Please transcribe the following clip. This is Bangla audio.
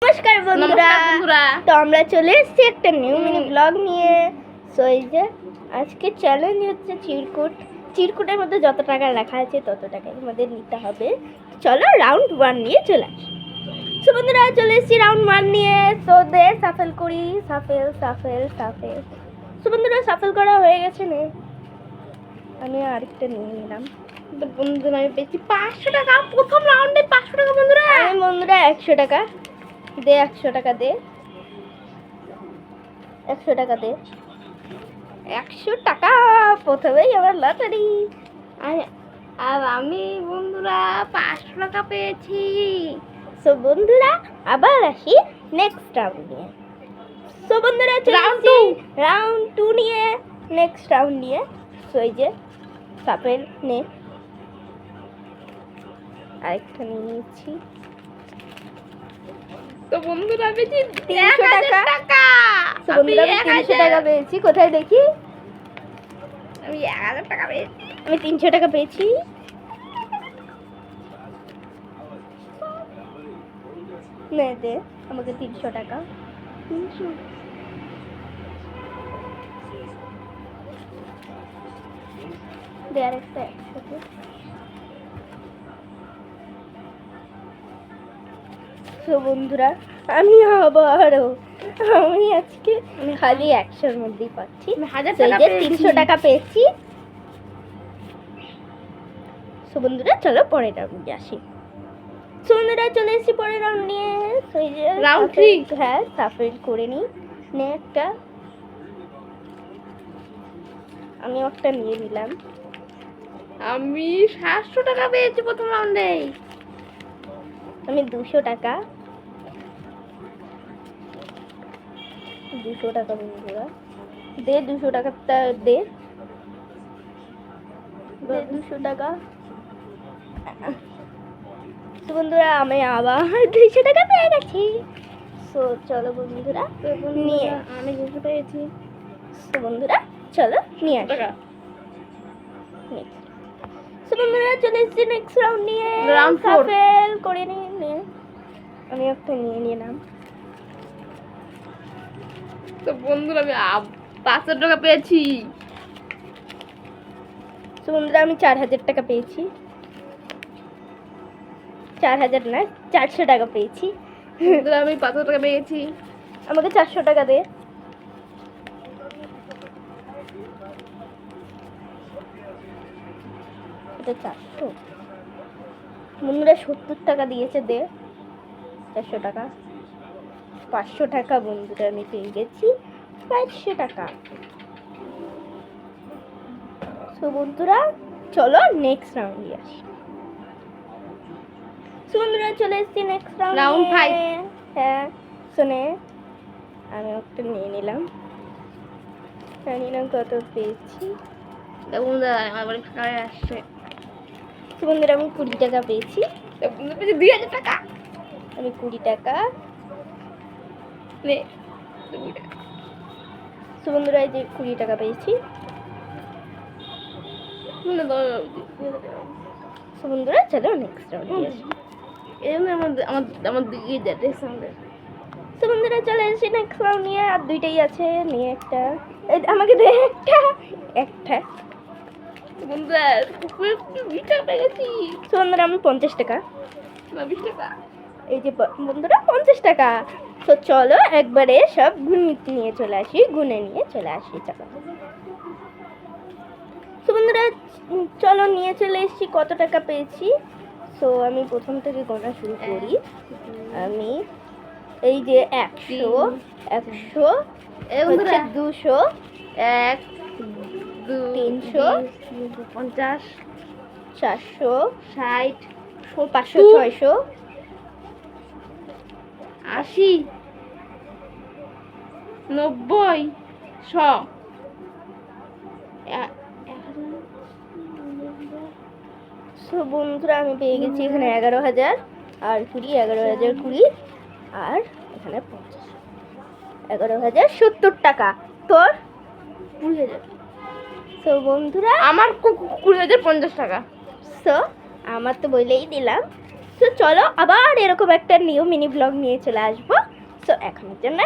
নমস্কার বন্ধুরা, তো আমরা চলে এসেছি একটা নিউ মিনি ব্লগ নিয়ে। সো এই যে আজকে চ্যালেঞ্জ হচ্ছে চিরকুটের মধ্যে যত টাকা লেখা আছে তত টাকা আমাদের নিতে হবে। চলো রাউন্ড 1 নিয়ে চলে আসি। সো বন্ধুরা চলে এসেছি রাউন্ড 1 নিয়ে। সো দে সাফেল করি, সাফেল। সো বন্ধুরা সাফেল করা হয়ে গেছে, নে আমি আরেকটা নিয়ে নিলাম। বন্ধুরা আমি পেয়েছি 500 টাকা প্রথম রাউন্ডে। 500 টাকা বন্ধুরা। আমি বন্ধুরা 100 টাকা দে, 100 টাকা দে, 100 টাকা দে, 100 টাকা প্রথমেই আমার লটারি। আর আমি বন্ধুরা 500 টাকা পেয়েছি। সো বন্ধুরা আবার আসি নেক্সট রাউন্ড নিয়ে। সো বন্ধুরা রাউন্ড 2 নিয়ে, নেক্সট রাউন্ড নিয়ে। সো এই যে সাপেল নে, আরেকটা নিয়ে নিচ্ছি। তো বন্ধুরা পেয়েছি 300 টাকা। সো বন্ধুরা আমি 300 টাকা পেয়েছি। কোথায় দেখি? আমি 1000 টাকা পেয়েছি। আমি 300 টাকা পেয়েছি। নে দে আমাকে 300 টাকা। 300 দে, আরেকটা 100 দে। তো বন্ধুরা আমি আজকে খালি 100-র মধ্যেই পাচ্ছি। 1000 তো এই টাকা যে পেয়েছি। 300 টাকা পেয়েছি। তো বন্ধুরা চলো পরের রাউন্ডে আসি। তো বন্ধুরা চলে এসেছি পরের রাউন্ড নিয়ে। তো এই যে রাউন্ড 3। হ্যাঁ সাফেল করে নি। নে একটা, আমি একটা নিয়ে নিলাম। আমি 700 টাকা পেয়েছি প্রথম রাউন্ডে। আমি 200 টাকা, 200 টাকা বন্ধুরা দে, 200 টাকাটা দে, 200 টাকা। তো বন্ধুরা আমি আবার 200 টাকা পেয়ে গেছি। সো চলো বন্ধুরা নিয়ে, আমি 200 পেয়েছি। তো বন্ধুরা চলো নিয়ে আসি। টাকা সো বন্ধুরা চলে এসেছি নেক্সট রাউন্ড নিয়ে। Round 4। সাফেল করে নে, আমি একটা নিয়ে নিলাম। তো বন্ধুরা আমি 500 টাকা পেয়েছি। তো বন্ধুরা আমি 4000 টাকা পেয়েছি। 4000 না 400 টাকা পেয়েছি। বন্ধুরা আমি 500 টাকা পেয়েছি। আমাকে 400 টাকা দে। এটা 400 বন্ধুরা 70 টাকা দিয়েছে, দে 400 টাকা। 500 টাকা বন্ধুরা আমি পেয়ে গেছি, 500 টাকা। সো বন্ধুরা চলো নেক্সট রাউন্ডে আসি। সো বন্ধুরা চলে এসেছি নেক্সট রাউন্ড Round 5। হ্যাঁ শুনে আমি একটা নিয়ে নিলাম। জানি না কত পেয়েছি। তো বন্ধুরা আমার বাড়ি ফাঁকা হয়ে আসছে। তো বন্ধুরা আমি 20 টাকা পেয়েছি। তো বন্ধুরা পেয়েছি 2000 টাকা। আমি 20 টাকা। নে 20 টাকা। তো বন্ধুরা এই যে 20 টাকা পেয়েছি। তো বন্ধুরা চলো নেক্সট রাউন্ডে আসি। এই জন্য আমার দিকে যাচ্ছে সামনে। তো বন্ধুরা চলে এসেছি নেক্সট রাউন্ড নিয়ে। আর দুইটাই আছে, নিয়ে একটা আমাকে দে, একটা। বন্ধুরা 20 টাকা পেয়ে গেছি। তো বন্ধুরা আমি 50 টাকা। না 20 টাকা। এই যে বন্ধুরা 50 টাকা। তো চলো একবারে সব গুনে নিয়ে চলে আসি, চলো। তো বন্ধুরা চলো নিয়ে চলে এসেছি কত টাকা পেয়েছি। সো আমি প্রথম থেকে গোনা শুরু করি। আমি এই যে 100, 200, 1 2 300, 50 400, 60 500, 600, 80 90 100। সো বন্ধুরা আমি পেয়ে গেছি এখানে 11,000 আর 11,020 আর এখানে 50, 11,070 টাকা। তোর 20,000। সো বন্ধুরা আমার 20,050 টাকা। সো আমার তো বলেই দিলাম। তো চলো আবার এরকম একটা নিউ মিনি ব্লগ নিয়ে চলে আসবো। সো এখনের জন্য